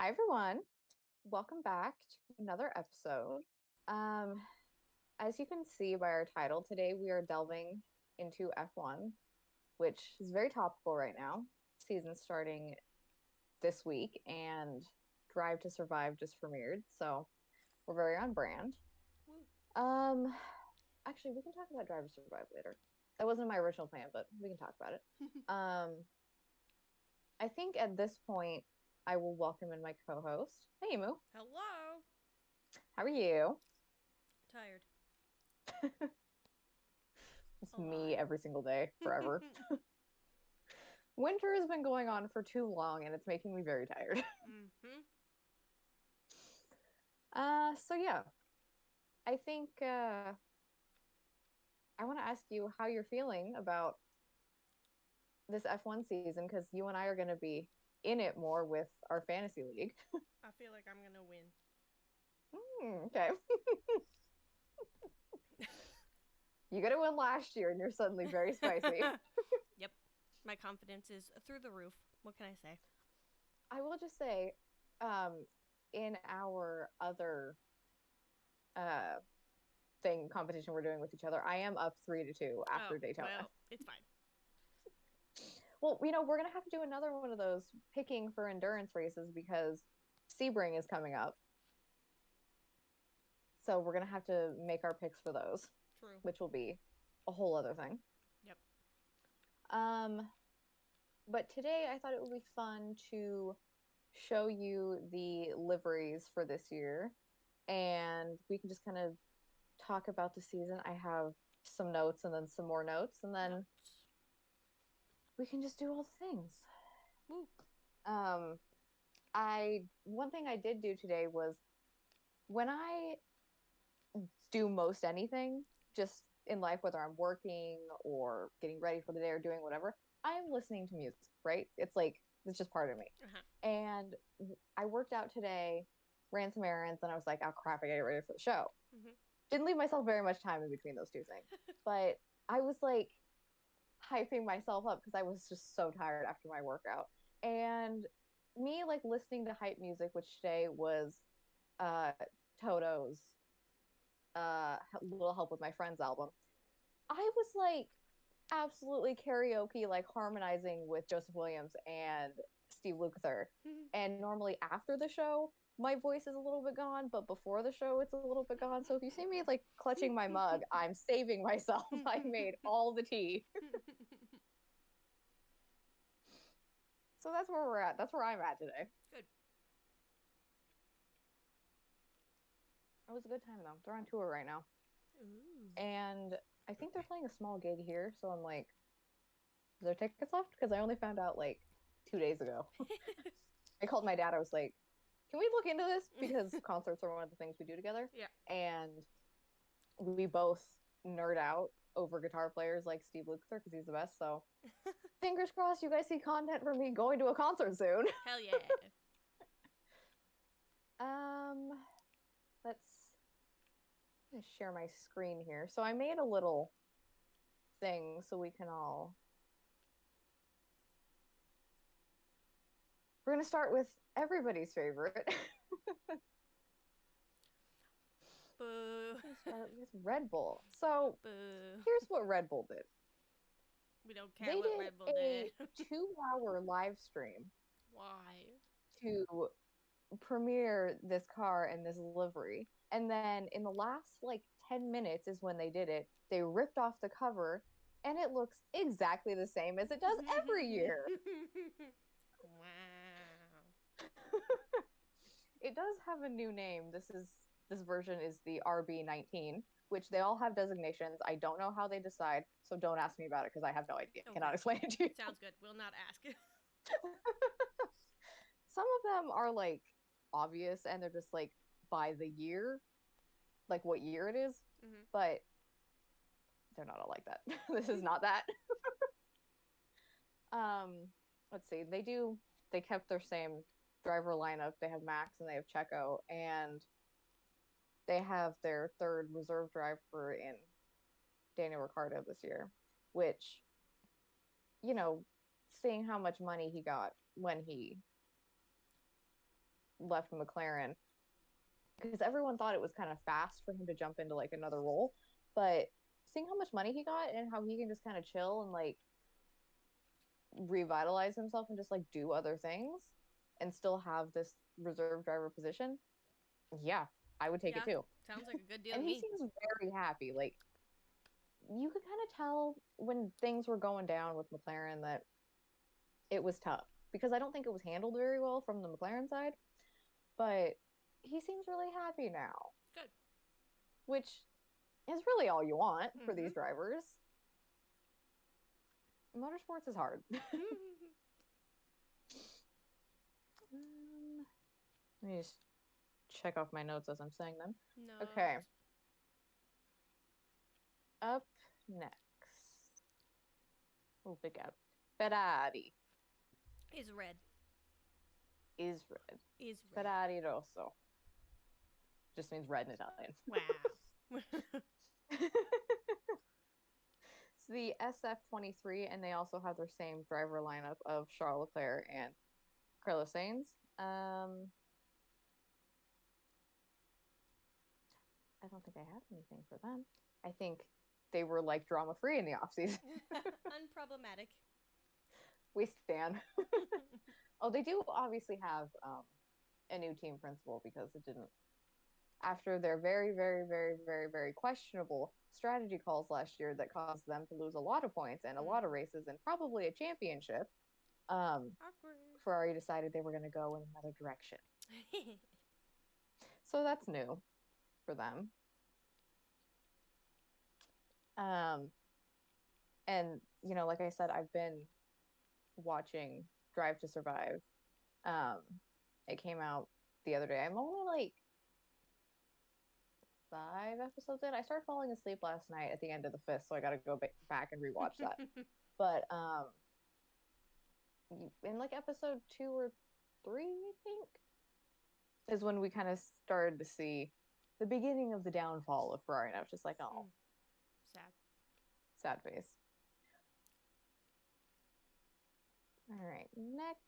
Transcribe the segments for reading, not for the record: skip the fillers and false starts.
Hi everyone. Welcome back to another episode. Um, as you can see by our title, today we are delving into F1, which is very topical right now. Season starting this week and Drive to Survive just premiered, so we're very on brand. Woo. Um, actually, we can talk about Drive to Survive later. That wasn't my original plan, but we can talk about it. Um, I think at this point I will welcome in my co-host. Hey, Emu. Hello. How are you? Tired. It's A me lot. every single day, forever. Winter has been going on for too long and it's making me very tired. Mm-hmm. So yeah, I think I want to ask you how you're feeling about this F1 season because you and I are going to be in it more with our fantasy league. I feel like I'm gonna win. Okay. You got to win last year and you're suddenly very spicy. Yep. My confidence is through the roof. What can I say? I will just say, um, in our other uh thing competition we're doing with each other, I am up 3-2 Oh, after Daytona. well, it's fine. Well, we're gonna have to do another one of those picking for endurance races because Sebring is coming up. So we're gonna have to make our picks for those, True. which will be a whole other thing. Yep. Um, but today I thought it would be fun to show you the liveries for this year, and we can just kind of talk about the season. I have some notes and then some more notes, and then Nuts. we can just do all the things. Woo. Um, I one thing I did do today was when I do most anything just in life, whether I'm working or getting ready for the day or doing whatever, I'm listening to music, right? It's just part of me. Uh huh. And I worked out today, ran some errands, and I was like, oh crap, I gotta get ready for the show. Mm-hmm. Didn't leave myself very much time in between those two things. But I was like hyping myself up because I was just so tired after my workout. And me like listening to hype music, which today was uh Toto's Little Help with My Friends album. I was like absolutely karaoke, like harmonizing with Joseph Williams and Steve Lukather. And normally after the show, my voice is a little bit gone, but before the show, it's a little bit gone. So if you see me like clutching my mug, I'm saving myself. I made all the tea. So that's where we're at. That's where I'm at today. Good. It was a good time though. They're on tour right now. Ooh. And I think they're playing a small gig here. So I'm like, is there tickets left? Because I only found out like 2 days ago. I called my dad. I was like, can we look into this? Because concerts are one of the things we do together. Yeah. And we both nerd out over guitar players like Steve Lukather because he's the best. So fingers crossed you guys see content from me going to a concert soon. Hell yeah. um, let's share my screen here. So I made a little thing so we can all. We're gonna start with everybody's favorite. Boo. We're gonna start with Red Bull. So Boo. here's what Red Bull did. We don't care They what did Red Bull did. a 2 hour live stream Why? to premiere this car and this livery. And then in the last like 10 minutes is when they did it. They ripped off the cover and it looks exactly the same as it does every year. Wow. It does have a new name. This version is the RB19, which they all have designations. I don't know how they decide, so don't ask me about it because I have no idea. I cannot Okay. explain it to you. Sounds good. We'll not ask. Some of them are like obvious and they're just like by the year, like what year it is, Mm-hmm. but they're not all like that. This is not that. Let's see. They kept their same driver lineup. They have Max and they have Checo and they have their third reserve driver in Daniel Ricciardo this year, which, you know, seeing how much money he got when he left McLaren because everyone thought it was kind of fast for him to jump into like another role, but seeing how much money he got and how he can just kind of chill and like revitalize himself and just like do other things and still have this reserve driver position, yeah, I would take it Yeah, too. sounds like a good deal And to he me. seems very happy. Like you could kind of tell when things were going down with McLaren that it was tough because I don't think it was handled very well from the McLaren side, but he seems really happy now, Good. which is really all you want for Mm-hmm. these drivers. Motorsports is hard. Let me just check off my notes as I'm saying them. No. Okay. Up next. Oh, big out. Ferrari Is red. is red. Is red. Ferrari rosso. Just means red in Italian. Wow. It's the SF23, and they also have their same driver lineup of Charles Leclerc and Carlos Sainz. I don't think I have anything for them. I think they were like drama free in the off season. Unproblematic. We stand. Oh, they do obviously have a new team principal because it didn't after their very, very, very, very, very questionable strategy calls last year that caused them to lose a lot of points and a lot of races and probably a championship. Awkward. Ferrari decided they were going to go in another direction. So that's new for them. And like I said, I've been watching Drive to Survive. Um, it came out the other day. I'm only like 5 episodes in. I started falling asleep last night at the end of the fifth, so I got to go back and rewatch that. But in like episode 2 or 3, I think, is when we kind of started to see the beginning of the downfall of Ferrari. And I was just like, oh, Sad. sad face. All right, next,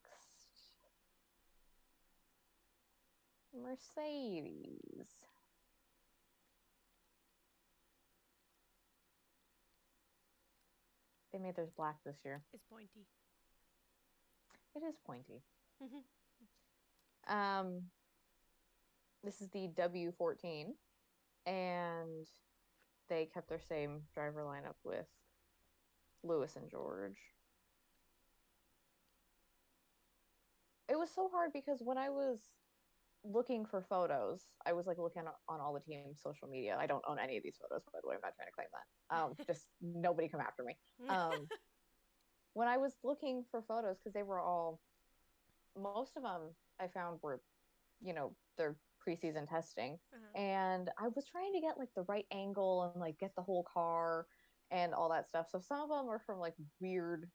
Mercedes. They made theirs black this year. It's pointy. It is pointy. Um, this is the W14, and they kept their same driver lineup with Lewis and George. It was so hard because when I was looking for photos, I was like looking on all the team's social media. I don't own any of these photos, by the way. I'm not trying to claim that. Just nobody come after me. When I was looking for photos, because they were all, most of them I found were, their preseason testing. And I was trying to get like the right angle and like get the whole car and all that stuff. So some of them were from like weird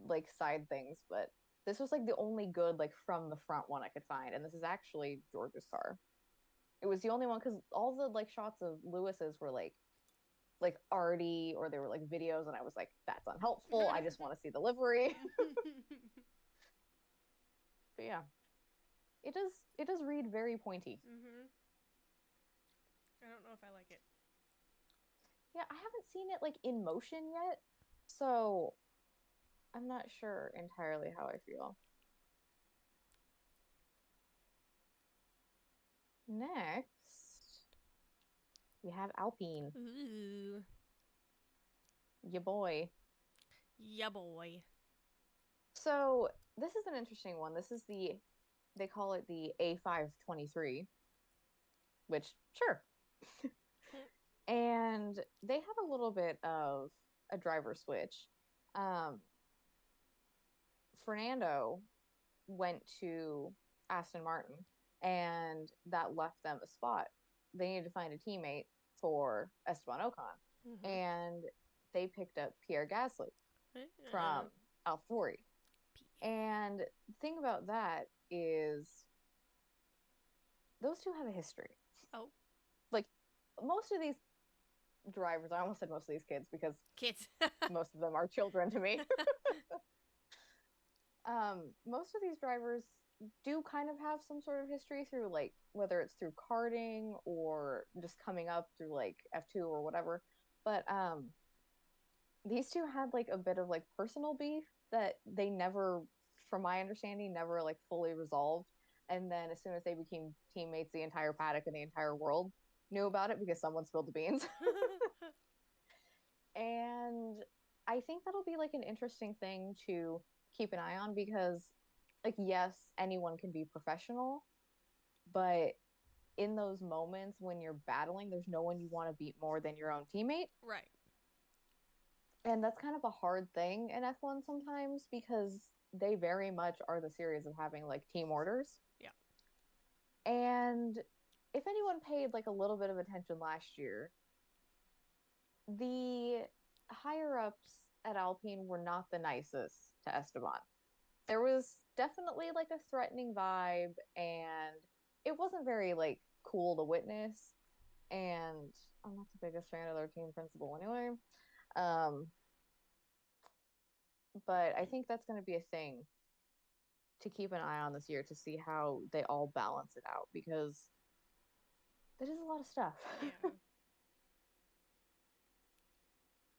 like side things, but this was like the only good like from the front one I could find. And this is actually George's car. It was the only one because all the like shots of Lewis's were like arty or they were like videos, and I was like, that's unhelpful. I just want to see the livery. But yeah, it does read very pointy. I don't know if I like it. Yeah, I haven't seen it like in motion yet, so I'm not sure entirely how I feel. Next, we have Alpine. Ooh. Ya boy. Yeah, boy. So this is an interesting one. They call it the A523, which sure. And they had a little bit of a driver switch. Fernando went to Aston Martin, and that left them a spot. They needed to find a teammate for Esteban Ocon, and they picked up Pierre Gasly from AlphaTauri. And the thing about that is those two have a history. Oh. Like most of these drivers, I almost said most of these kids because kids. most of them are children to me. Most of these drivers do kind of have some sort of history through like whether it's through karting or just coming up through like F2 or whatever. But these two had like a bit of like personal beef that they never, from my understanding, never like fully resolved. And then as soon as they became teammates, the entire paddock and the entire world knew about it because someone spilled the beans. And I think that'll be like an interesting thing to keep an eye on because, like, yes, anyone can be professional, but in those moments when you're battling, there's no one you want to beat more than your own teammate. Right. And that's kind of a hard thing in F1 sometimes because they very much are the series of having like team orders. Yeah. And if anyone paid like a little bit of attention last year, the higher ups at Alpine were not the nicest to Esteban. There was definitely like a threatening vibe, and it wasn't very like cool to witness. And I'm not the biggest fan of their team principal anyway. Um, but I think that's going to be a thing to keep an eye on this year to see how they all balance it out because that is a lot of stuff. Yeah.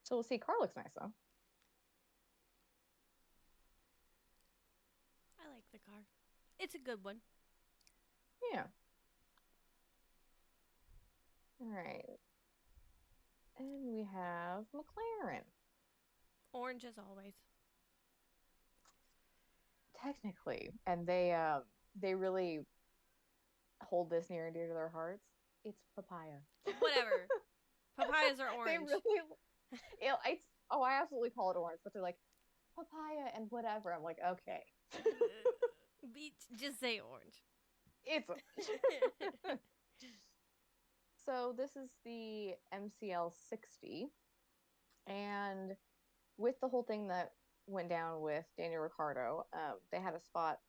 So we'll see. Car looks nice though. I like the car. It's a good one. Yeah. All right. And we have McLaren. Orange as always. Technically, and they really hold this near and dear to their hearts. It's papaya. Whatever. Papayas are They orange. really, it's oh, I absolutely call it orange, but they're like papaya and whatever. I'm like, okay, Just say orange. it's orange. So this is the MCL 60, and with the whole thing that went down with Daniel Ricciardo, they had a spot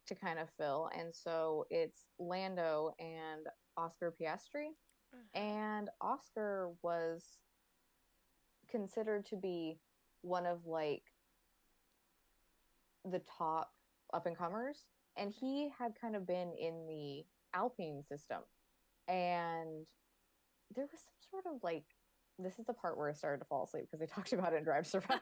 to kind of fill, and so it's Lando and Oscar Piastri. And Oscar was considered to be one of like the top up and comers, and he had kind of been in the Alpine system. And there was some sort of like, this is the part where I started to fall asleep because they talked about it in Drive to Survive.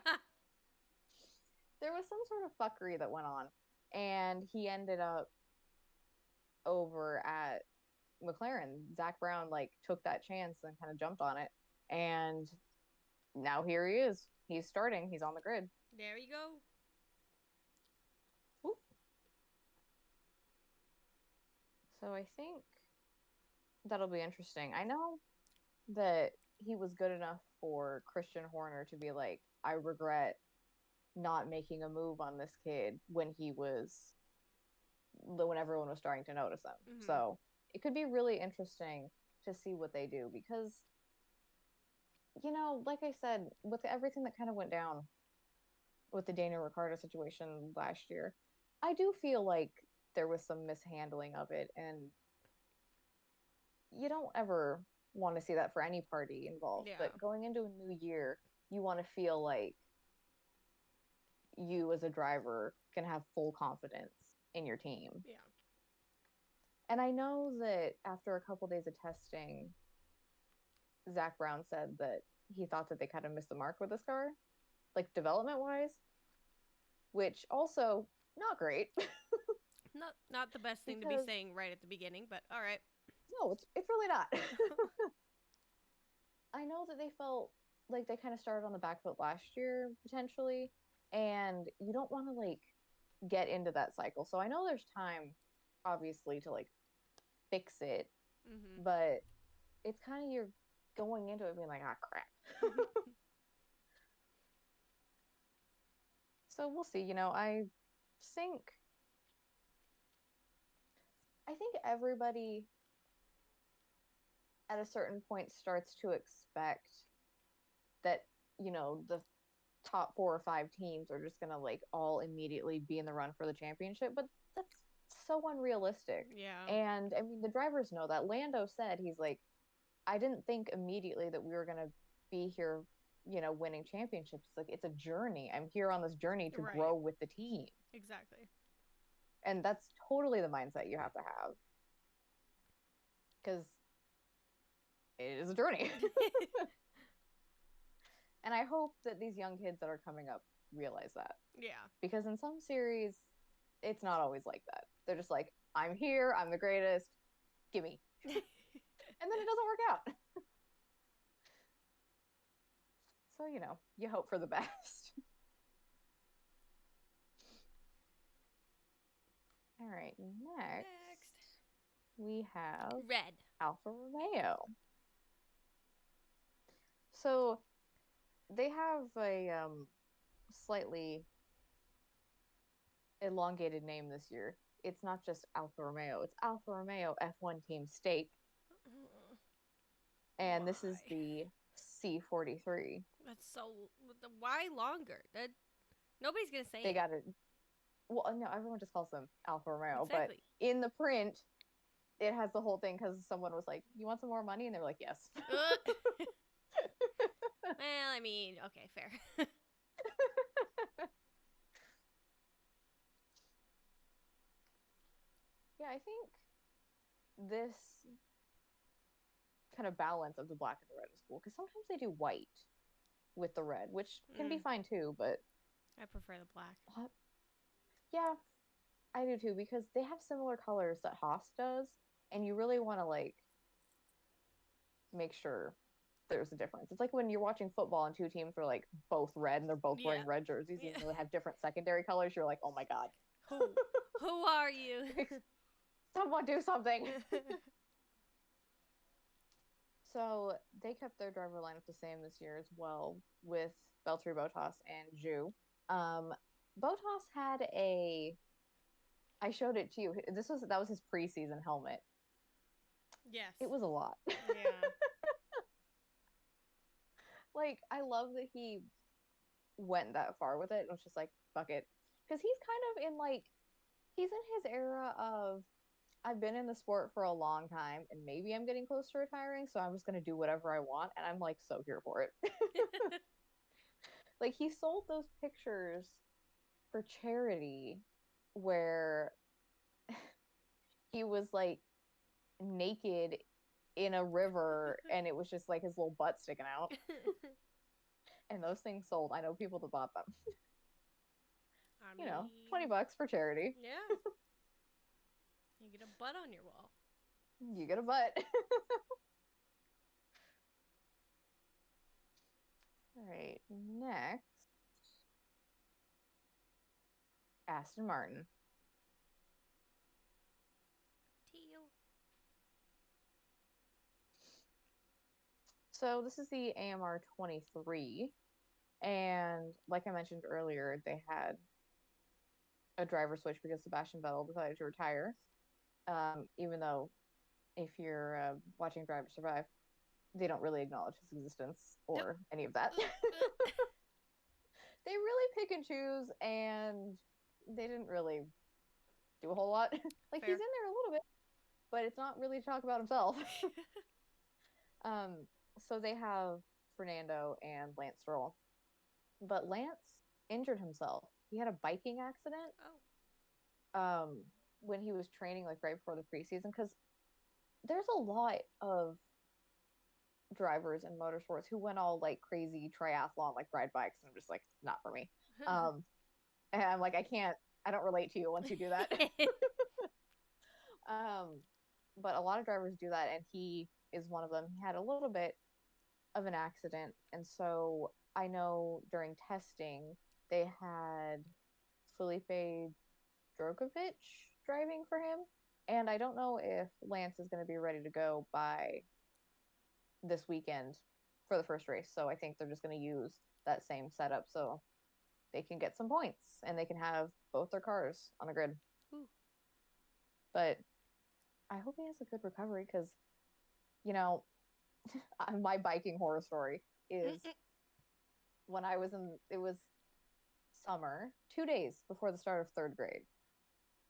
There was some sort of fuckery that went on, and he ended up over at McLaren. Zach Brown like took that chance and kind of jumped on it, and now here he is. He's starting. He's on the grid. There you go. Ooh. So I think that'll be interesting. I know that he was good enough for Christian Horner to be like, I regret not making a move on this kid when everyone was starting to notice him. Mm-hmm. So it could be really interesting to see what they do because, you know, like I said, with everything that kind of went down with the Daniel Ricciardo situation last year, I do feel like there was some mishandling of it, and you don't ever want to see that for any party involved. Yeah. But going into a new year, you want to feel like you as a driver can have full confidence in your team. Yeah. And I know that after a couple days of testing, Zach Brown said that he thought that they kind of missed the mark with this car, like development wise, which also not great. Not the best thing to be saying right at the beginning, but all right. No, it's really not. I know that they felt like they kind of started on the back foot last year potentially, and you don't want to like get into that cycle. So I know there's time, obviously, to like fix it, Mm-hmm. but it's kind of you're going into it being like, ah, crap. So we'll see. You know, think I think everybody at a certain point starts to expect that, you know, the top 4 or 5 teams are just gonna like all immediately be in the run for the championship, but that's so unrealistic. Yeah. And I mean, the drivers know that. Lando said he's like, I didn't think immediately that we were gonna be here, you know, winning championships. Like it's a journey. I'm here on this journey to Right. grow with the team. Exactly. And that's totally the mindset you have to have. Because it is a journey. And I hope that these young kids that are coming up realize that. Yeah. Because in some series, it's not always like that. They're just like, I'm here, I'm the greatest, gimme. And then it doesn't work out. So, you hope for the best. All right, next we have Red. Alfa Romeo. So they have a slightly elongated name this year. It's not just Alfa Romeo, it's Alfa Romeo F1 Team Stake. And this is the C43. That's so. Why longer? Nobody's gonna say They it. got it. Well, no, everyone just calls them Alfa Romeo, Exactly. but in the print, it has the whole thing because someone was like, "You want some more money?" And they were like, "Yes." Well, I mean, okay, fair. Yeah, I think this kind of balance of the black and the red is cool because sometimes they do white with the red, which can be fine too, but I prefer the black. Yeah, I do too because they have similar colors that Haas does, and you really want to like make sure there's a difference. It's like when you're watching football and two teams are like both red and they're both wearing red jerseys, even though they have different secondary colors. You're like, oh my god, who are you? Someone do something. So they kept their driver lineup the same this year as well with Valtteri Bottas and Zhu. Bottas had I showed it to you. That was his preseason helmet. Yes. It was a lot. Yeah. Like, I love that he went that far with it and was just like, fuck it. Because he's kind of he's in his era of, I've been in the sport for a long time and maybe I'm getting close to retiring, so I'm just going to do whatever I want. And I'm like so here for it. Like, he sold those pictures for charity where he was like naked in a river and it was just like his little butt sticking out. And those things sold. I know people that bought them. I mean, $20 for charity. Yeah. You get a butt on your wall. You get a butt. All right, next, Aston Martin. Teal. So this is the AMR 23. And like I mentioned earlier, they had a driver switch because Sebastian Vettel decided to retire. Even though if you're watching Drive to Survive, they don't really acknowledge his existence or any of that. They really pick and choose, and they didn't really do a whole lot. Like, Fair. he's in there a little bit, but it's not really to talk about himself. So they have Fernando and Lance Stroll. But Lance injured himself. He had a biking accident. When he was training, like right before the preseason, because there's a lot of drivers in motorsports who went all like crazy triathlon, like ride bikes, and I'm just like, not for me. And I'm like, I don't relate to you once you do that. But a lot of drivers do that, and he is one of them. He had a little bit of an accident, and so I know during testing they had Felipe Drogovic driving for him, and I don't know if Lance is going to be ready to go by this weekend for the first race. So I think they're just going to use that same setup so they can get some points and they can have both their cars on the grid. Ooh. But I hope he has a good recovery because, my biking horror story is when it was summer, 2 days before the start of third grade.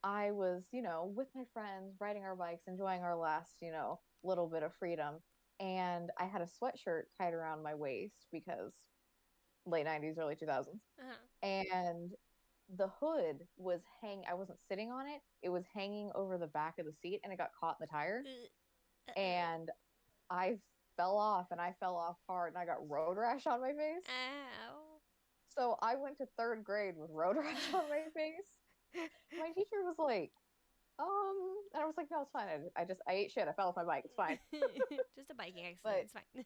I was, with my friends, riding our bikes, enjoying our last, little bit of freedom. And I had a sweatshirt tied around my waist because late 90s, early 2000s. And the hood was I wasn't sitting on it. It was hanging over the back of the seat and it got caught in the tire. And I fell off and I fell off hard and I got road rash on my face. Ow. So I went to third grade with road rash on my face. My teacher was like, and I was like, no, it's fine. I ate shit. I fell off my bike. It's fine. Just a biking accident. But It's fine.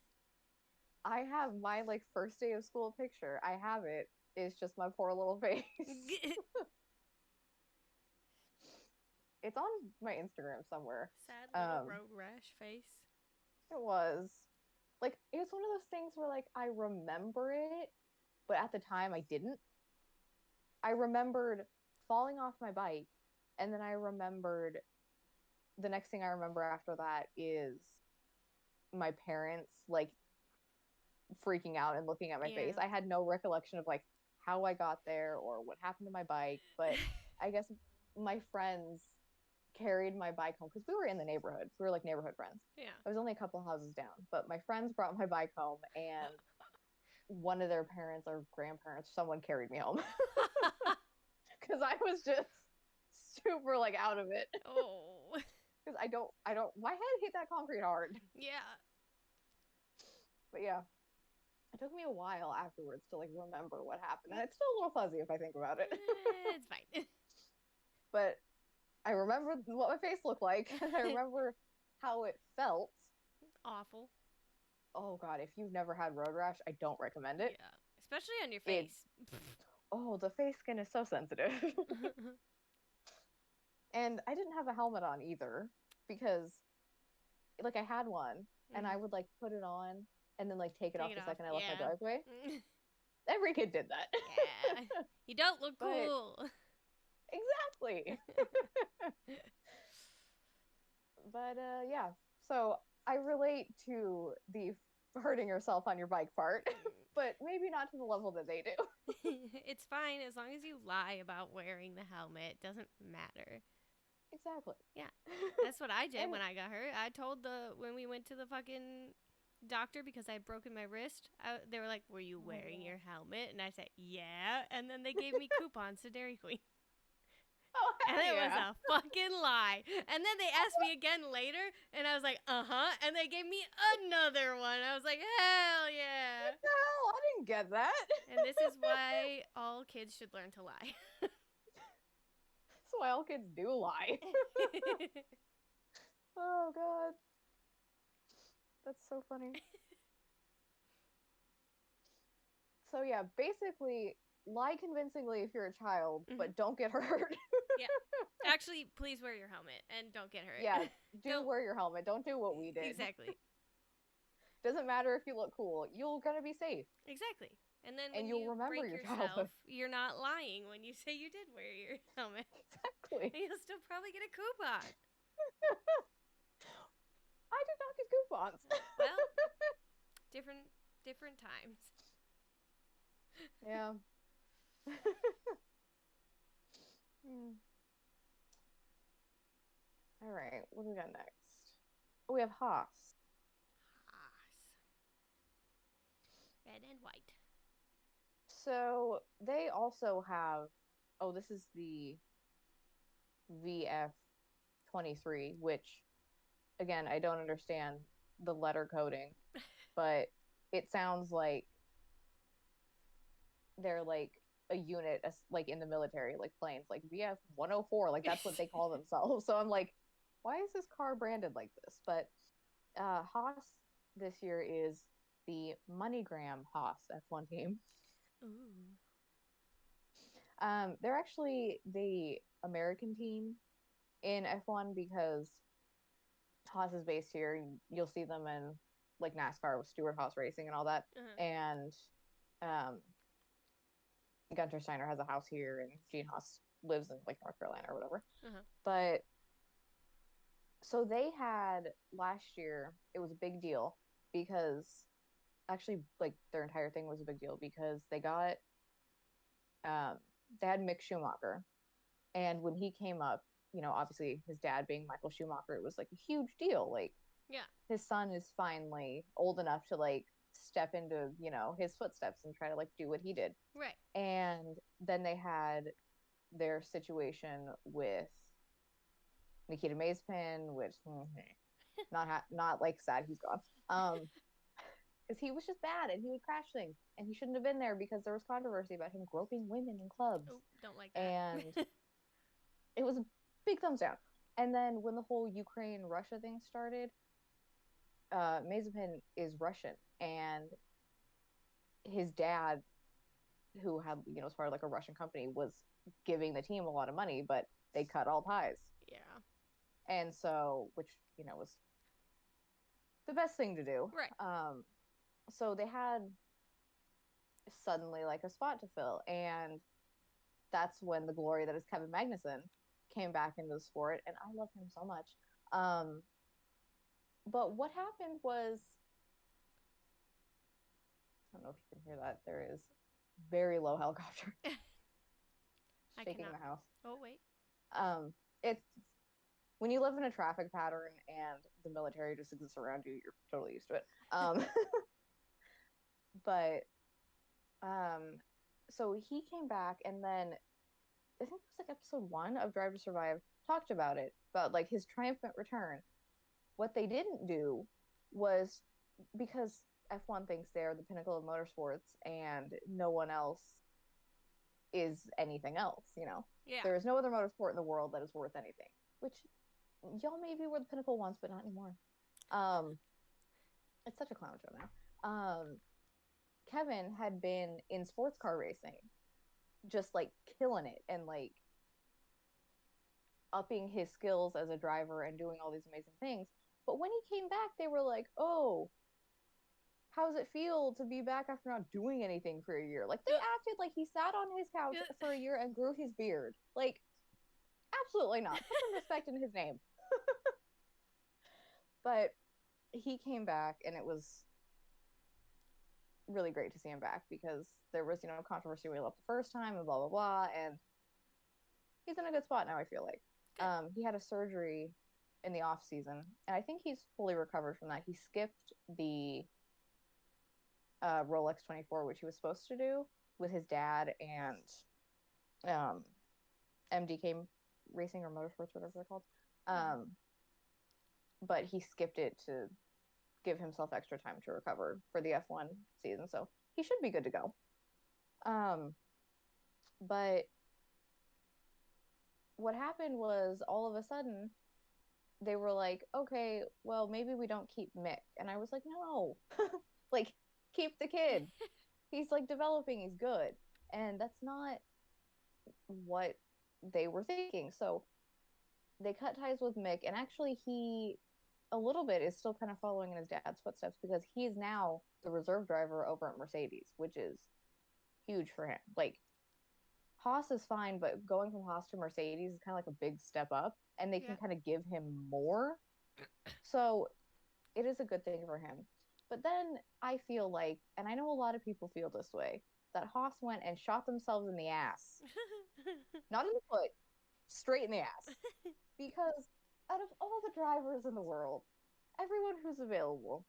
I have my like first day of school picture. I have it. It's just my poor little face. It's on my Instagram somewhere. Sad little road rash face. It was like it's one of those things where like I remember it, but at the time I didn't. I remembered falling off my bike, and then I remembered the next thing I remember after that is my parents like freaking out and looking at my face. I had no recollection of like how I got there or what happened to my bike, but I guess my friends carried my bike home because we were in the neighborhood. We were like neighborhood friends. Yeah. I was only a couple houses down, but my friends brought my bike home and one of their parents or grandparents, someone carried me home. Because I was just super like out of it. Oh. Because my head hit that concrete hard. Yeah. But yeah, it took me a while afterwards to like remember what happened. And it's still a little fuzzy if I think about it. It's fine. But I remember what my face looked like. And I remember how it felt. Awful. Oh God, if you've never had road rash, I don't recommend it. Yeah. Especially on your face. The face skin is so sensitive. And I didn't have a helmet on either because like I had one and I would like put it on and then like take it off the second I left my driveway. Every kid did that. Yeah. You don't look cool. Exactly. But yeah. So I relate to the hurting yourself on your bike part, but maybe not to the level that they do. It's fine as long as you lie about wearing the helmet. It doesn't matter. Exactly. Yeah. That's what I did when I got hurt. I told when we went to the fucking doctor because I had broken my wrist. They were like, "Were you wearing your helmet?" And I said, "Yeah." And then they gave me coupons to Dairy Queen. Oh, and it was a fucking lie. And then they asked me again later, and I was like, "Uh-huh." And they gave me another one. I was like, "Hell yeah." No, I didn't get that. And this is why all kids should learn to lie. That's why all kids do lie. Oh God. That's so funny. So yeah, basically lie convincingly if you're a child, but don't get hurt. Yeah. Actually, please wear your helmet and don't get hurt. Yeah, don't wear your helmet. Don't do what we did. Exactly. Doesn't matter if you look cool. You're gonna be safe. Exactly. And then and you'll remember break your yourself, childhood. You're not lying when you say you did wear your helmet. Exactly. And you'll still probably get a coupon. I did not get coupons. Well, different times. Yeah. All right, what do we got next? Oh, we have Haas. Red and white. So they also have, this is the VF23, which, again, I don't understand the letter coding, but it sounds like they're like a unit, like in the military, like planes, like VF104, like that's what they call themselves. So I'm like, why is this car branded like this? But Haas this year is the MoneyGram Haas F1 team. Ooh. They're actually the American team in F1 because Haas is based here. You'll see them in like NASCAR with Stewart Haas Racing and all that. And Gunter Steiner has a house here, and Gene Haas lives in like North Carolina or whatever. But so they had last year, it was a big deal because actually like their entire thing was a big deal because they got they had Mick Schumacher, and when he came up, obviously his dad being Michael Schumacher, it was like a huge deal. Like, yeah, his son is finally old enough to like step into his footsteps and try to like do what he did. Right. And then they had their situation with Nikita Mazepin, which not like sad he's gone. Because he was just bad and he would crash things and he shouldn't have been there because there was controversy about him groping women in clubs. Oh, don't like that. And it was a big thumbs down. And then when the whole Ukraine Russia thing started, Mazepin is Russian, and his dad, who had was part of like a Russian company, was giving the team a lot of money, but they cut all ties. Yeah. And so, which was the best thing to do. Right. So they had suddenly like a spot to fill, and that's when the glory that is Kevin Magnussen came back into the sport, and I love him so much. But what happened was, I don't know if you can hear that. There is very low helicopter shaking the house. Oh, wait. It's when you live in a traffic pattern and the military just exists around you, you're totally used to it. But so he came back, and then I think it was like episode 1 of Drive to Survive talked about it, about like his triumphant return. What they didn't do was, because F1 thinks they're the pinnacle of motorsports and no one else is anything else, Yeah. There is no other motorsport in the world that is worth anything, which y'all maybe were the pinnacle once, but not anymore. It's such a clown show now. Kevin had been in sports car racing, just like killing it and like upping his skills as a driver and doing all these amazing things. But when he came back, they were like, "Oh, how does it feel to be back after not doing anything for a year?" Like they acted like he sat on his couch for a year and grew his beard. Like, absolutely not. Put some respect in his name. But he came back, and it was really great to see him back, because there was controversy when he left the first time and blah blah blah, and he's in a good spot now, I feel like. He had a surgery in the off season, and I think he's fully recovered from that. He skipped the Rolex 24, which he was supposed to do with his dad and MDK Racing or Motorsports, whatever they're called. But he skipped it to give himself extra time to recover for the F1 season, so he should be good to go. But what happened was, all of a sudden they were like, "Okay, well, maybe we don't keep Mick." And I was like, "No." Like, keep the kid. He's like developing, he's good. And that's not what they were thinking. So they cut ties with Mick, and actually he a little bit is still kind of following in his dad's footsteps, because he's now the reserve driver over at Mercedes, which is huge for him. Like, Haas is fine, but going from Haas to Mercedes is kind of like a big step up, and they can kind of give him more. So it is a good thing for him. But then I feel like, and I know a lot of people feel this way, that Haas went and shot themselves in the ass. Not in the foot, straight in the ass. Because out of all the drivers in the world, everyone who's available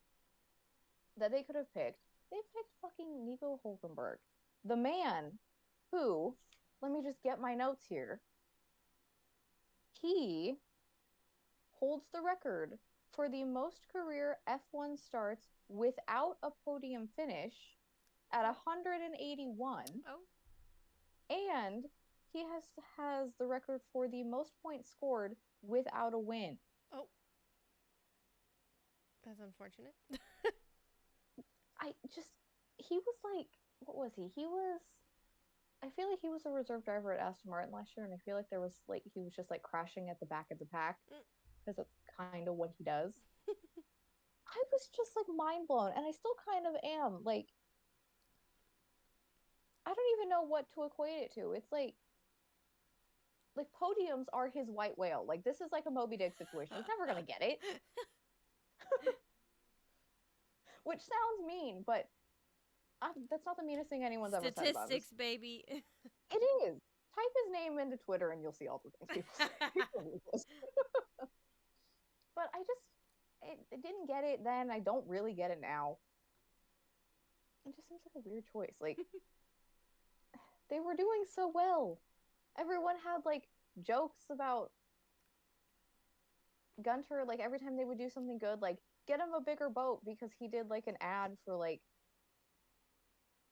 that they could have picked, they picked fucking Nico Hulkenberg. The man who, let me just get my notes here, he holds the record for the most career F1 starts without a podium finish at 181. Oh. And he has the record for the most points scored without a win. Oh. That's unfortunate. He was like, what was he? I feel like he was a reserve driver at Aston Martin last year, and I feel like he was just like crashing at the back of the pack, because that's kind of what he does. I was just like mind blown, and I still kind of am. Like, I don't even know what to equate it to. It's like podiums are his white whale. Like, this is like a Moby Dick situation. He's never gonna get it. Which sounds mean, but that's not the meanest thing anyone's ever said about Statistics, baby. It is. Type his name into Twitter and you'll see all the things people say. But I didn't get it then. I don't really get it now. It just seems like a weird choice. Like, they were doing so well. everyone had like jokes about Gunter, like every time they would do something good, like get him a bigger boat because he did like an ad for like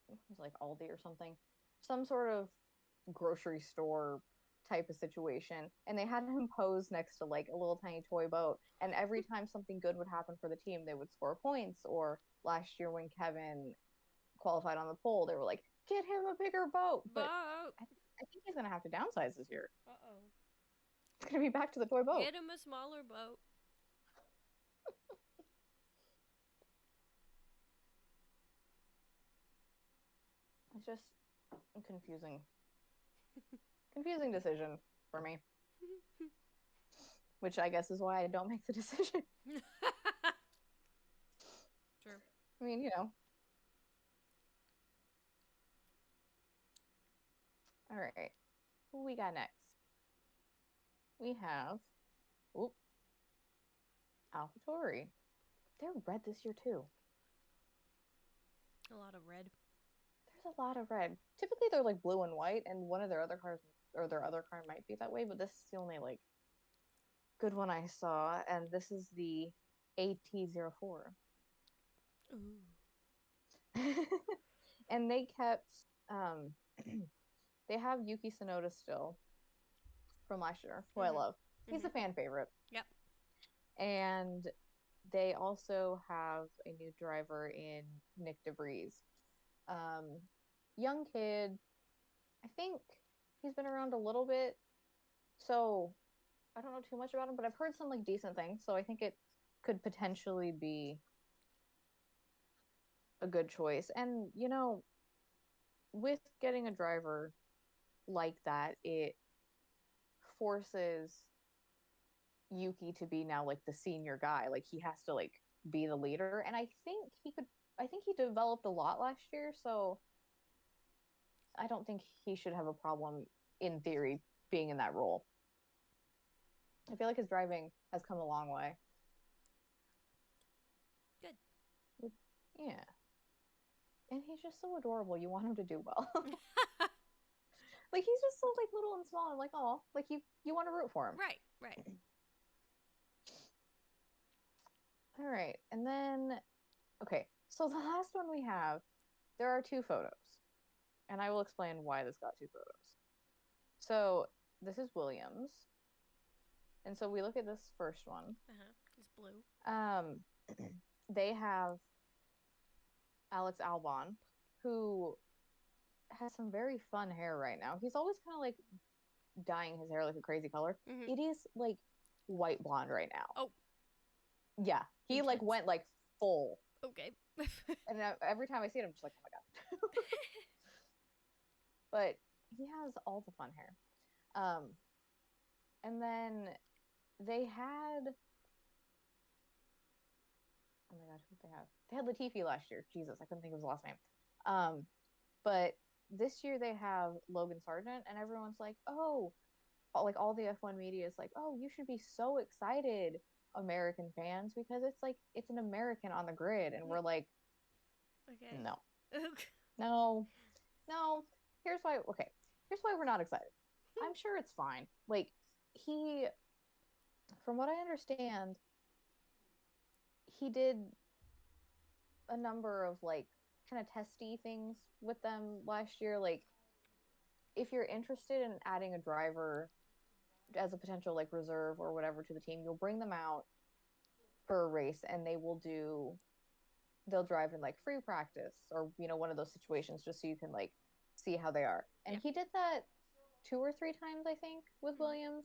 it was like Aldi or something, some sort of grocery store type of situation, and they had him pose next to like a little tiny toy boat, and every time something good would happen for the team, they would score points. Or last year when Kevin qualified on the pole, they were like, get him a bigger boat. But Boat. I think he's gonna have to downsize this year. Uh-oh. It's gonna be back to the toy boat. Get him a smaller boat. It's just a confusing decision for me, which I guess is why I don't make the decision. True. I mean, all right. Who we got next? We have, oop, AlphaTauri. They're red this year too. A lot of red. There's a lot of red. Typically they're like blue and white, and one of their other cars or their other car might be that way, but this is the only like good one I saw, and this is the AT04. Ooh. And they kept they have Yuki Tsunoda still from last year, who I love. He's a fan favorite. Yep. And they also have a new driver in Nick DeVries. Young kid. I think he's been around a little bit, so I don't know too much about him, but I've heard some like decent things, so I think it could potentially be a good choice. And with getting a driver like that, it forces Yuki to be now like the senior guy. Like he has to like be the leader. And I think he developed a lot last year, so I don't think he should have a problem in theory being in that role. I feel like his driving has come a long way. Good. Yeah. And he's just so adorable. You want him to do well. Like he's just so like little and small. I'm like, oh, like you want to root for him. Right, right. All right. And then okay. So the last one we have, there are two photos. And I will explain why this got two photos. So this is Williams. And so we look at this first one. It's blue. They have Alex Albon, who has some very fun hair right now. He's always kind of like dyeing his hair like a crazy color. It is like white blonde right now. Oh. Yeah. He intense. like went like full. Okay. And every time I see it, I'm just like, oh my God. But he has all the fun hair. And then they had, oh my God, who did they have? They had Latifi last year. Jesus, I couldn't think of his last name. But this year they have Logan Sargent, and everyone's like, oh, like all the F1 media is like, oh, you should be so excited, American fans, because it's like it's an American on the grid, and we're like, okay. no, no. Here's why. Okay, here's why we're not excited. I'm sure it's fine. Like he, from what I understand, he did a number of like kind of testy things with them last year. Like if you're interested in adding a driver as a potential like reserve or whatever to the team, you'll bring them out for a race and they'll drive in like free practice or one of those situations just so you can like see how they are. And he did that 2 or 3 times I think with Williams.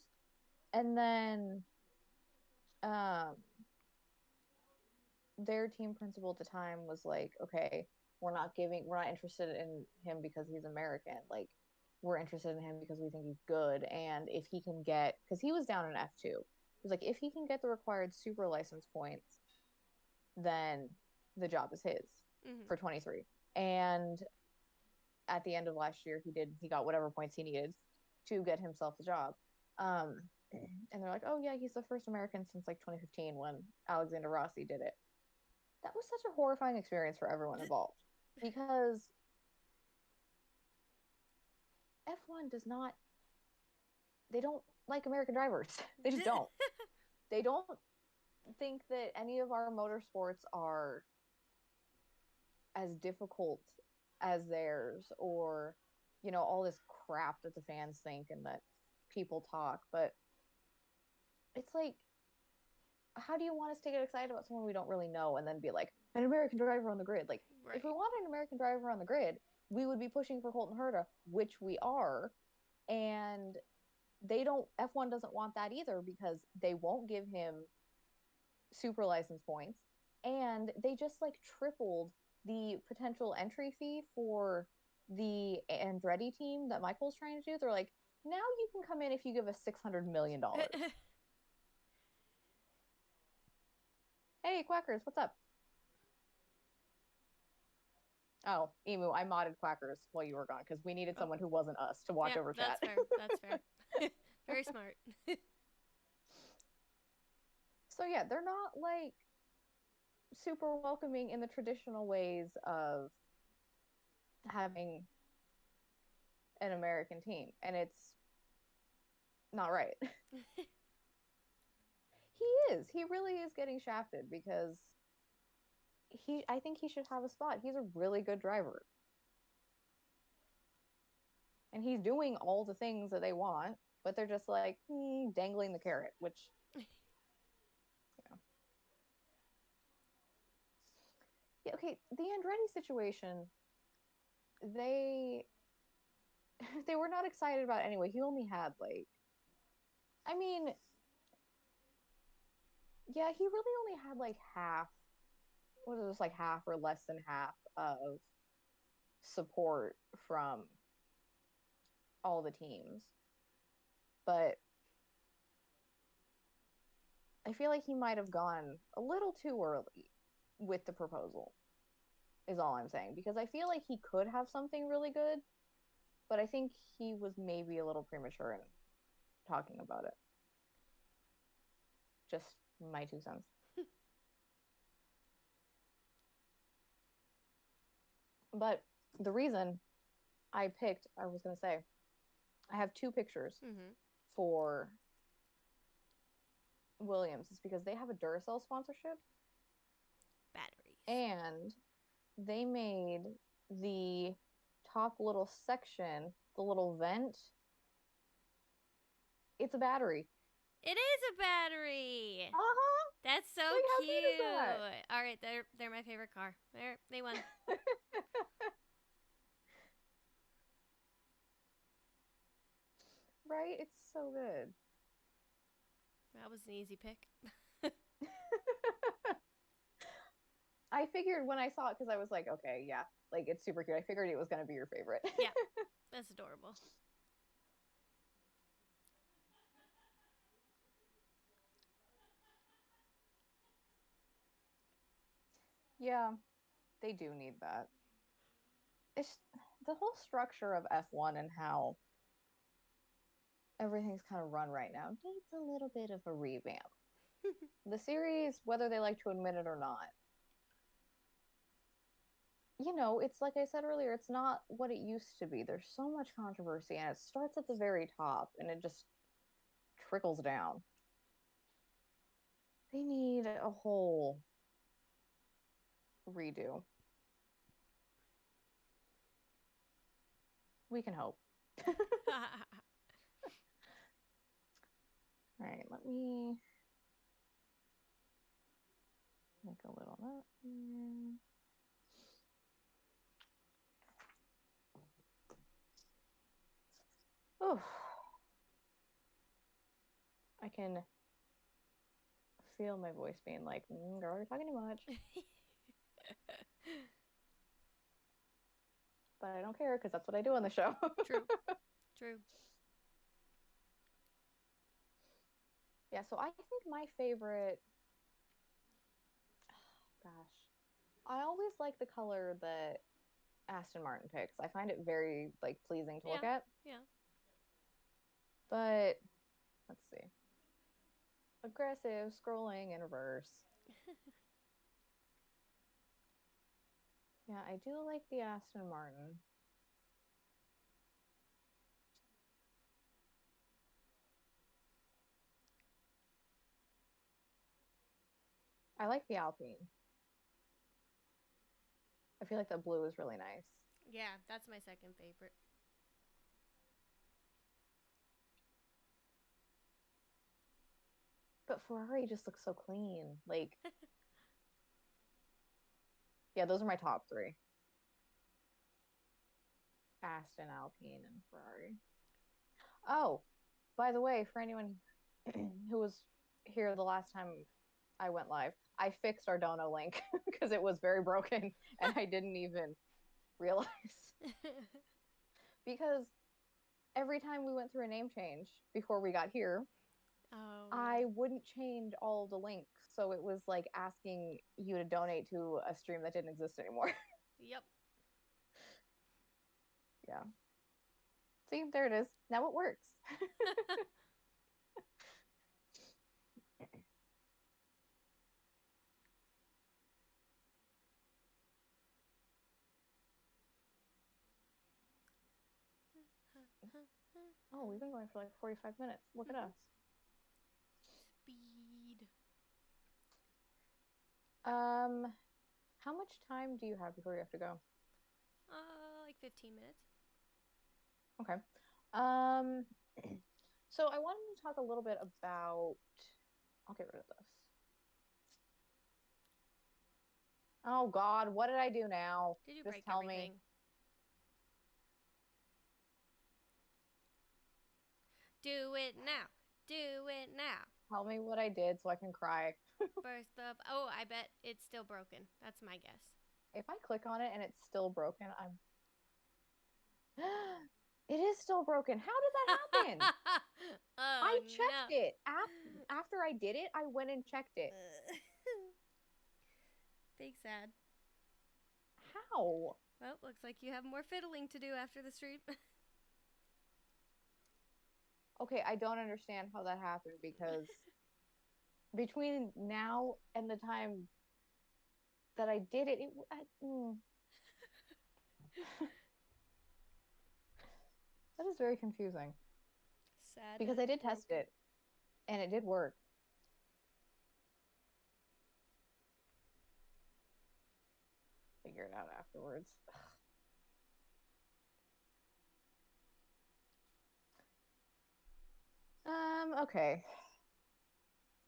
And then their team principal at the time was like, okay, we're not interested in him because he's American. Like we're interested in him because we think he's good. And if he can because he was down in F2, he was like, if he can get the required super license points, then the job is his for 23. And at the end of last year, he got whatever points he needed to get himself the job. And they're like, oh yeah, he's the first American since like 2015 when Alexander Rossi did it. That was such a horrifying experience for everyone involved because F1 does not they don't like American drivers. They just don't. They don't think that any of our motorsports are as difficult as theirs, or all this crap that the fans think and that people talk. But it's like, how do you want us to get excited about someone we don't really know and then be like, an American driver on the grid? Like, Right. if we wanted an American driver on the grid, we would be pushing for Colton Herta, which we are. And F1 doesn't want that either, because they won't give him super license points. And they just like tripled the potential entry fee for the Andretti team that Michael's trying to do. They're like, now you can come in if you give us $600 million. Hey, Quackers, what's up? Oh, Emu, I modded Quackers while you were gone because we needed someone who wasn't us to watch over chat. That's fair. That's fair. Very smart. So yeah, they're not like super welcoming in the traditional ways of having an American team, and it's not right. He really is getting shafted, because I think he should have a spot. He's a really good driver. And he's doing all the things that they want, but they're just like dangling the carrot, which yeah, okay, the Andretti situation, they they were not excited about anyway. He only had like, I mean, yeah, he really only had like half, what was this, like half or less than half of support from all the teams. But I feel like he might have gone a little too early with the proposal, is all I'm saying. Because I feel like he could have something really good, but I think he was maybe a little premature in talking about it. Just my 2 cents. But the reason I was going to say, I have 2 pictures for Williams is because they have a Duracell sponsorship. Batteries. And they made the top little section, the little vent, it's a battery. It is a battery. Uh-huh. That's so like, cute. How cute is that? All right, they're my favorite car. They won. Right? It's so good. That was an easy pick. I figured when I saw it, because I was like, okay, yeah, like it's super cute. I figured it was going to be your favorite. Yeah, that's adorable. Yeah, they do need that. It's the whole structure of F1 and how everything's kind of run right now needs a little bit of a revamp. The series, whether they like to admit it or not, it's like I said earlier, it's not what it used to be. There's so much controversy, and it starts at the very top and it just trickles down. They need a whole redo. We can hope. All right, let me make a little note here. Oh, I can feel my voice being like, girl, you're talking too much. But I don't care, because that's what I do on the show. True. Yeah, so I think my favorite, gosh, I always like the color that Aston Martin picks. I find it very like pleasing to look at. Yeah. But let's see. Aggressive, scrolling in reverse. Yeah, I do like the Aston Martin. I like the Alpine. I feel like the blue is really nice. Yeah, that's my second favorite. But Ferrari just looks so clean. Like, yeah, those are my top three. Aston, Alpine, and Ferrari. Oh, by the way, for anyone who was here the last time I went live, I fixed our Dono link because it was very broken and I didn't even realize because every time we went through a name change before we got here, Oh I yeah. wouldn't change all of the links. So it was like asking you to donate to a stream that didn't exist anymore. Yep. Yeah. See, there it is. Now it works. Oh, we've been going for like 45 minutes. Look at us. Speed. How much time do you have before you have to go? Like 15 minutes. Okay. Um, so I wanted to talk a little bit about. I'll get rid of this. Oh God, what did I do now? Did you Just break tell me. everything? Do it now. Do it now. Tell me what I did so I can cry. Burst up. Oh, I bet it's still broken. That's my guess. If I click on it and it's still broken, I'm. It is still broken. How did that happen? Oh I checked no. it. After I did it, I went and checked it. Big sad. How? Well, looks like you have more fiddling to do after the stream. Okay, I don't understand how that happened because between now and the time that I did it, that is very confusing Sad. because I did test Broken. it and it did work. Figure it out afterwards. Okay.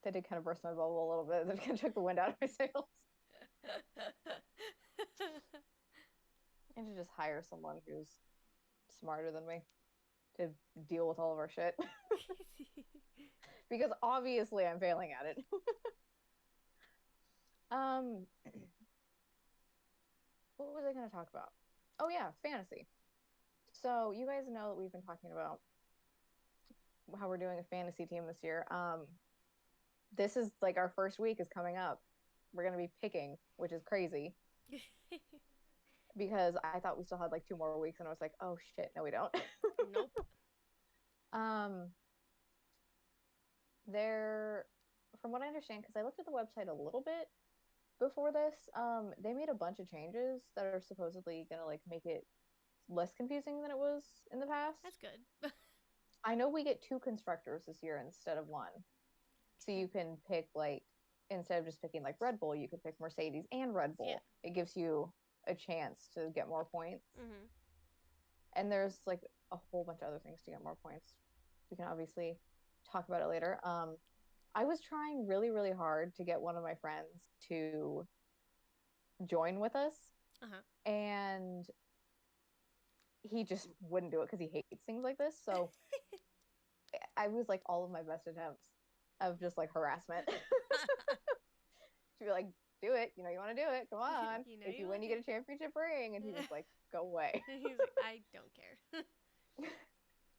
That did kind of burst my bubble a little bit. That kind of took the wind out of my sails. And to just hire someone who's smarter than me to deal with all of our shit. Because obviously I'm failing at it. um, what was I going to talk about? Oh yeah, fantasy. So you guys know that we've been talking about how we're doing a fantasy team this year. This is like our first week is coming up. We're gonna be picking, which is crazy because I thought we still had like 2 more weeks, and I was like, oh shit, no, we don't. Nope. um, there, from what I understand, because I looked at the website a little bit before this, they made a bunch of changes that are supposedly gonna like make it less confusing than it was in the past. That's good. I know we get two constructors this year instead of one. So you can pick like instead of just picking like Red Bull, you could pick Mercedes and Red Yeah. Bull. It gives you a chance to get more points. Mhm. And there's like a whole bunch of other things to get more points. We can obviously talk about it later. I was trying really, really hard to get one of my friends to join with us, Uh-huh. and he just wouldn't do it because he hates things like this. So I was like all of my best attempts of just like harassment to be like, do it. You know, you want to do it. Come on. You know If you you win, want you to. get a championship ring. And he was like, go away. He's like, I don't care.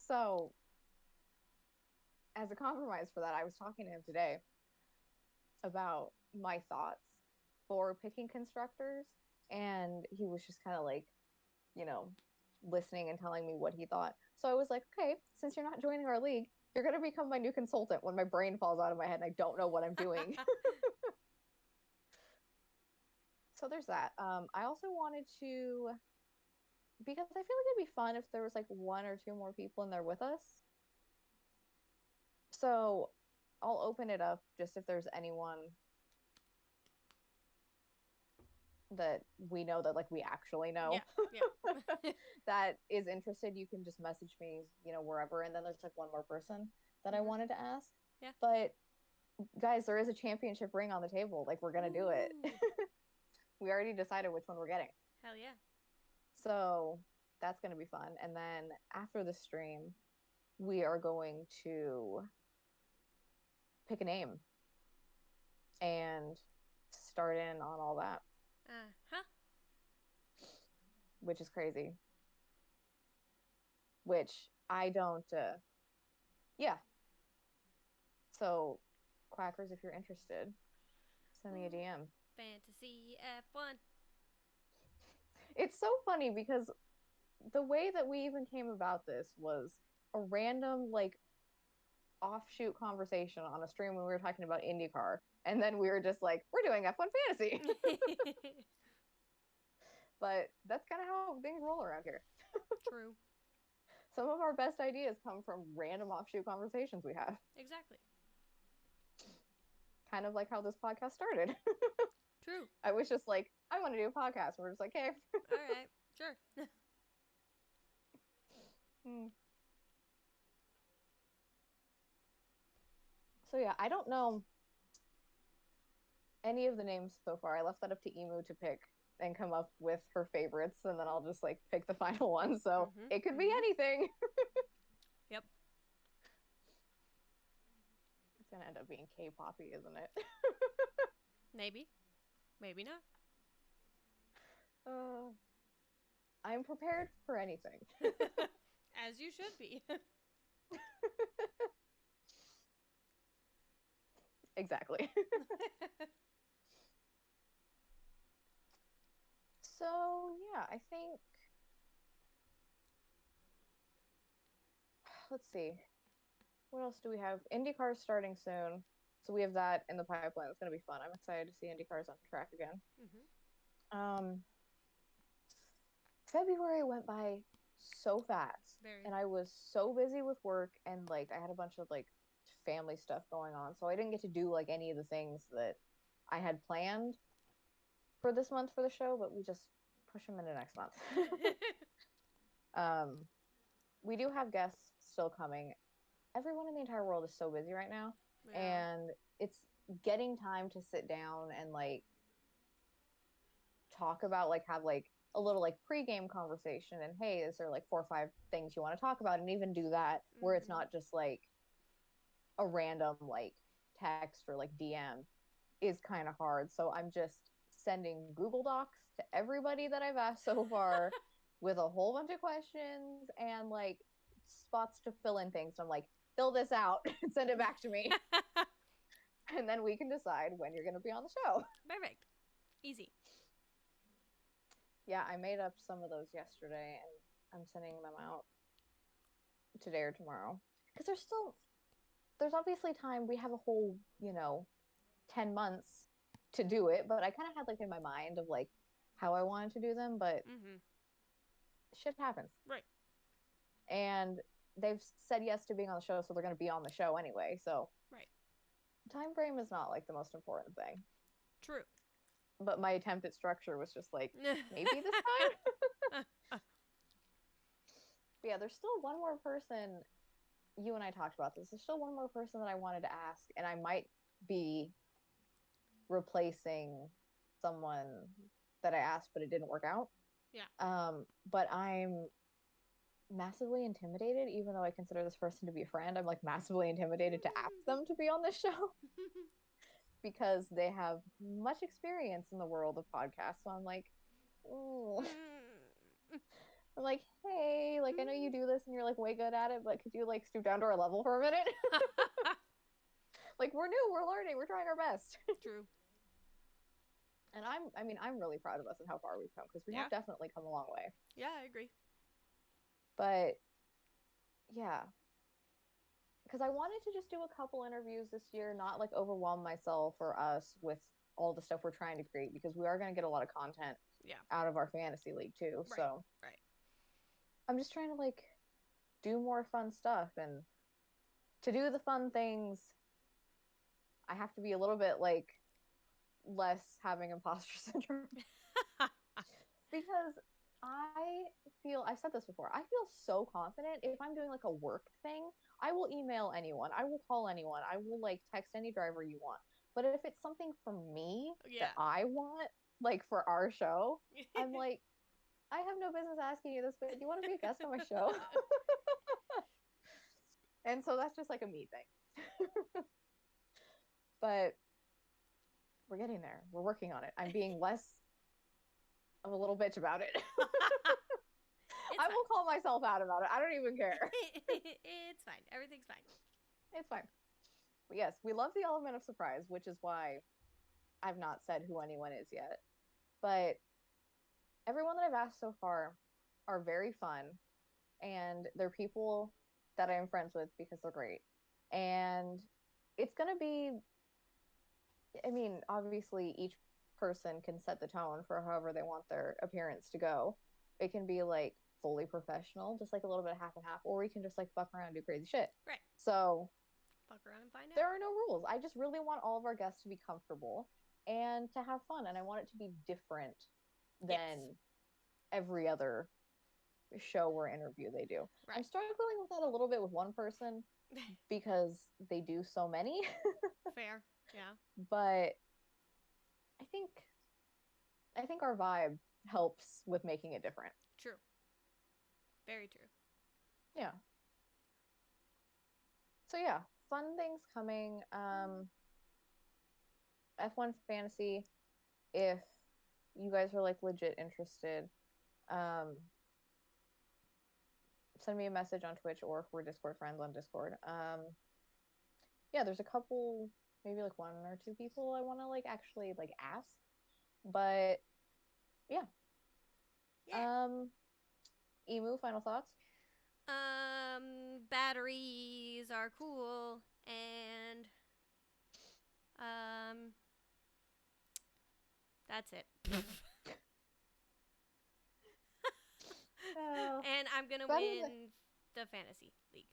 So, as a compromise for that, I was talking to him today about my thoughts for picking constructors. And he was just kind of like, you know, listening and telling me what he thought. So I was like, okay, since you're not joining our league, you're going to become my new consultant when my brain falls out of my head and I don't know what I'm doing. So there's that. I also wanted to, because I feel like it'd be fun if there was like one or two more people in there with us. So I'll open it up just if there's anyone that we know that like we actually know Yeah. Yeah. that is interested, you can just message me, wherever. And then there's like one more person that I Mhm. wanted to ask. Yeah. But guys, there is a championship ring on the table. Like we're gonna do it. Ooh. We already decided which one we're getting. Hell yeah. So that's gonna be fun. And then after the stream, we are going to pick a name and start in on all that, Uh-huh. which is crazy. Which I don't yeah. So Quackers, if you're interested, send me a Ooh. DM. Fantasy F1. It's so funny because the way that we even came about this was a random like offshoot conversation on a stream when we were talking about IndyCar. And then we were just like, we're doing F1 fantasy. But that's kind of how things roll around here. True. Some of our best ideas come from random offshoot conversations we have. Exactly. Kind of like how this podcast started. True. I was just like, I want to do a podcast. We're just like, hey. All right. Sure. So yeah, I don't know any of the names so far. I left that up to Emu to pick and come up with her favorites, and then I'll just like pick the final one. So it could be anything. Yep. It's gonna end up being K-poppy, isn't it? Maybe. Maybe not. I'm prepared for anything. As you should be. Exactly. So yeah, I think, let's see, what else do we have? IndyCar's starting soon, so we have that in the pipeline. It's gonna be fun. I'm excited to see IndyCar's on track again. February went by so fast. Very. And I was so busy with work, and like I had a bunch of like family stuff going on, so I didn't get to do like any of the things that I had planned for this month for the show, but we just push them into next month. We do have guests still coming. Everyone in the entire world is so busy right now, and it's getting time to sit down and like talk about, like have like a little like pre-game conversation, and hey, is there like 4 or 5 things you want to talk about, and even do that where it's not just like a random like text or like DM is kind of hard. So I'm just sending Google Docs to everybody that I've asked so far with a whole bunch of questions and like spots to fill in things. So I'm like, fill this out and send it back to me. And then we can decide when you're going to be on the show. Perfect. Easy. Yeah, I made up some of those yesterday, and I'm sending them out today or tomorrow. Because there's obviously time. We have a whole, 10 months to do it, but I kind of had like in my mind of like how I wanted to do them, but shit happens. Right. And they've said yes to being on the show, so they're going to be on the show anyway. So right. Time frame is not like the most important thing. True. But my attempt at structure was just like, maybe this time? Yeah, there's still one more person. You and I talked about this. There's still one more person that I wanted to ask, and I might be replacing someone that I asked, but it didn't work out. Yeah. But I'm massively intimidated, even though I consider this person to be a friend. I'm like massively intimidated to ask them to be on this show because they have much experience in the world of podcasts. So I'm like, oh. I'm like, hey, like I know you do this and you're like way good at it, but could you like stoop down to our level for a minute? Like we're new, we're learning, we're trying our best. True. And I'm really proud of us and how far we've come, because we have definitely come a long way. Yeah, I agree. But yeah, because I wanted to just do a couple interviews this year, not like overwhelm myself or us with all the stuff we're trying to create, because we are going to get a lot of content out of our fantasy league too. Right. So right. I'm just trying to like do more fun stuff, and to do the fun things, I have to be a little bit like less having imposter syndrome. Because I've said this before, I feel so confident if I'm doing like a work thing, I will email anyone, I will call anyone, I will like text any driver you want. But if it's something for me that Yeah. I want, like for our show, I'm like, I have no business asking you this, but do you want to be a guest on my show? And so that's just like a me thing. But we're getting there. We're working on it. I'm being less of a little bitch about it. I will call myself out about it. I don't even care. It's fine. Everything's fine. It's fine. But yes, we love the element of surprise, which is why I've not said who anyone is yet. But everyone that I've asked so far are very fun, and they're people that I am friends with because they're great. And it's going to be, I mean, obviously each person can set the tone for however they want their appearance to go. It can be like fully professional, just like a little bit of half and half, or we can just like fuck around and do crazy shit. Right. So Fuck around and find out. there are no rules. I just really want all of our guests to be comfortable and to have fun, and I want it to be different than every other show or interview they do. Right. I'm struggling with that a little bit with one person because they do so many. Fair. Yeah. But I think our vibe helps with making it different. True. Very true. Yeah. So yeah, fun things coming. F1 Fantasy, if you guys are like legit interested, send me a message on Twitch, or if we're Discord friends on Discord. Yeah, there's a couple, maybe like one or two people I want to like actually like ask, but yeah. Emu, final thoughts? Batteries are cool, and that's it. And I'm gonna win the fantasy league.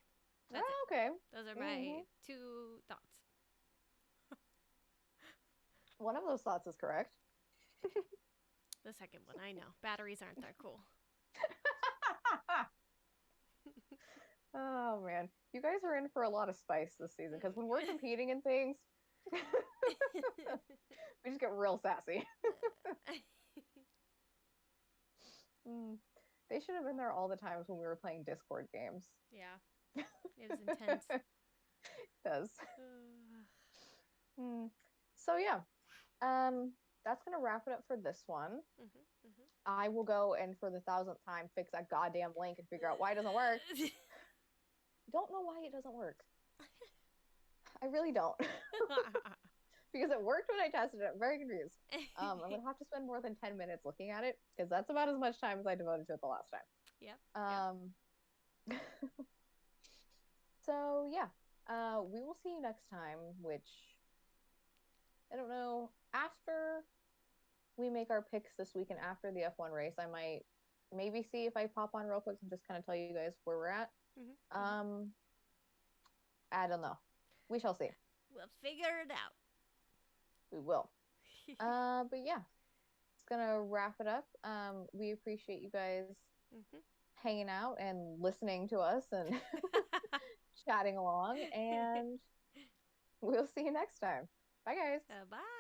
That's it. Okay. Those are my 2 thoughts. One of those thoughts is correct. The second one, I know. Batteries aren't that cool. Oh man, you guys are in for a lot of spice this season, because when we're competing in things, we just get real sassy. They should have been there all the times when we were playing Discord games. Yeah, it was intense. It does. So yeah, that's gonna wrap it up for this one. I will go and for the 1,000th time fix that goddamn link and figure out why it doesn't work. Don't know why it doesn't work. I really don't. Because it worked when I tested it. I'm very confused. I'm gonna have to spend more than 10 minutes looking at it, because that's about as much time as I devoted to it the last time. Yep. So yeah, we will see you next time, which I don't know, after we make our picks this week and after the F1 race, I might maybe see if I pop on real quick and just kind of tell you guys where we're at. I don't know. We shall see. We'll figure it out. We will. But yeah, it's gonna wrap it up. We appreciate you guys hanging out and listening to us and chatting along, and we'll see you next time. Bye guys. Bye.